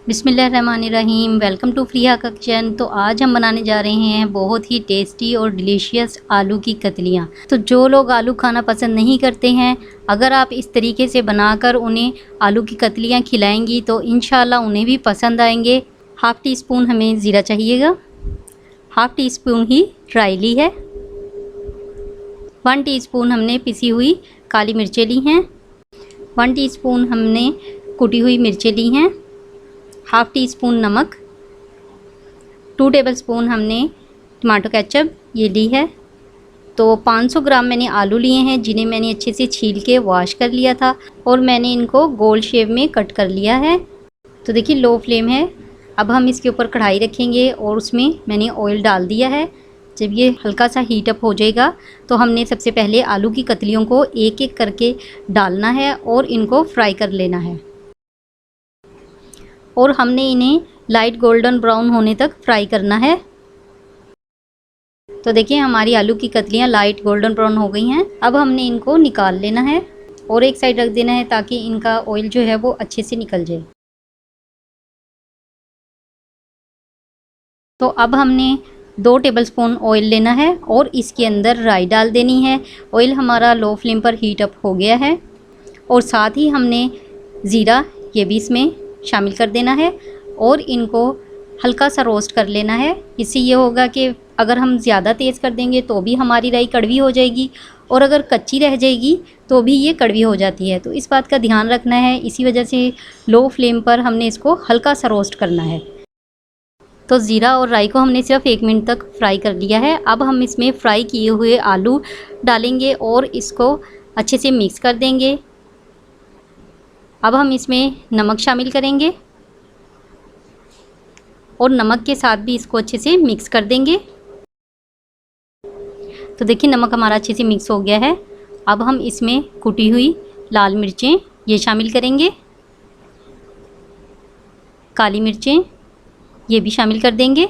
बिस्मिल्लाहिर्रहमानिर्रहीम। Welcome to Freeha kitchen. तो आज हम बनाने जा रहे हैं बहुत ही टेस्टी और डिलीशियस आलू की कतलियाँ। तो जो लोग आलू खाना पसंद नहीं करते हैं, अगर आप इस तरीके से बनाकर उन्हें आलू की कतलियाँ खिलाएंगी तो इंशाल्लाह उन्हें भी पसंद आएंगे। हाफ़ टी स्पून हमें ज़ीरा चाहिएगा, हाफ़ टी स्पून ही ड्राई ली है, 1 टीस्पून हमने पिसी हुई काली मिर्चें ली हैं, 1 टीस्पून हमने कुटी हुई मिर्चें ली हैं, हाफ़ टी स्पून नमक, 2 टेबलस्पून हमने टमाटो केचप ये ली है। तो 500 ग्राम मैंने आलू लिए हैं जिन्हें मैंने अच्छे से छील के वॉश कर लिया था और मैंने इनको गोल शेप में कट कर लिया है। तो देखिए लो फ्लेम है। अब हम इसके ऊपर कढ़ाई रखेंगे और उसमें मैंने ऑयल डाल दिया है। जब ये हल्का सा हीट अप हो जाएगा तो हमने सबसे पहले आलू की कतलियों को एक एक करके डालना है और इनको फ्राई कर लेना है और हमने इन्हें लाइट गोल्डन ब्राउन होने तक फ्राई करना है। तो देखिए हमारी आलू की कतलियाँ लाइट गोल्डन ब्राउन हो गई हैं। अब हमने इनको निकाल लेना है और एक साइड रख देना है ताकि इनका ऑयल जो है वो अच्छे से निकल जाए। तो अब हमने 2 टेबलस्पून ऑयल लेना है और इसके अंदर राई डाल देनी है। ऑयल हमारा लो फ्लेम पर हीट अप हो गया है और साथ ही हमने ज़ीरा ये भी इसमें शामिल कर देना है और इनको हल्का सा रोस्ट कर लेना है। इससे ये होगा कि अगर हम ज़्यादा तेज़ कर देंगे तो भी हमारी राई कड़वी हो जाएगी और अगर कच्ची रह जाएगी तो भी ये कड़वी हो जाती है। तो इस बात का ध्यान रखना है। इसी वजह से लो फ्लेम पर हमने इसको हल्का सा रोस्ट करना है। तो ज़ीरा और राई को हमने सिर्फ 1 मिनट तक फ्राई कर लिया है। अब हम इसमें फ्राई किए हुए आलू डालेंगे और इसको अच्छे से मिक्स कर देंगे। अब हम इसमें नमक शामिल करेंगे और नमक के साथ भी इसको अच्छे से मिक्स कर देंगे। तो देखिए नमक हमारा अच्छे से मिक्स हो गया है। अब हम इसमें कुटी हुई लाल मिर्चें ये शामिल करेंगे, काली मिर्चें ये भी शामिल कर देंगे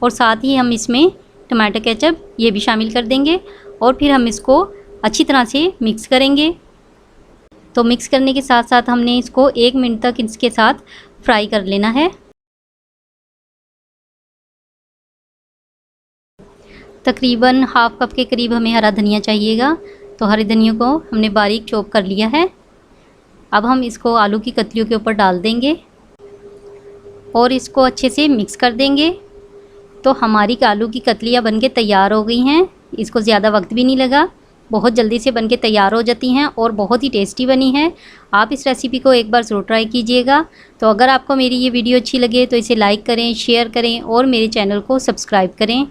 और साथ ही हम इसमें टमाटो केचप ये भी शामिल कर देंगे और फिर हम इसको अच्छी तरह से मिक्स करेंगे। तो मिक्स करने के साथ साथ हमने इसको 1 मिनट तक इसके साथ फ्राई कर लेना है। तकरीबन हाफ़ कप के करीब हमें हरा धनिया चाहिएगा। तो हरे धनिया को हमने बारीक चॉप कर लिया है। अब हम इसको आलू की कतलियों के ऊपर डाल देंगे और इसको अच्छे से मिक्स कर देंगे। तो हमारी आलू की कतलियाँ बनके तैयार हो गई हैं। इसको ज़्यादा वक्त भी नहीं लगा, बहुत जल्दी से बनके तैयार हो जाती हैं और बहुत ही टेस्टी बनी है। आप इस रेसिपी को एक बार ज़रूर ट्राई कीजिएगा। तो अगर आपको मेरी ये वीडियो अच्छी लगे तो इसे लाइक करें, शेयर करें और मेरे चैनल को सब्सक्राइब करें।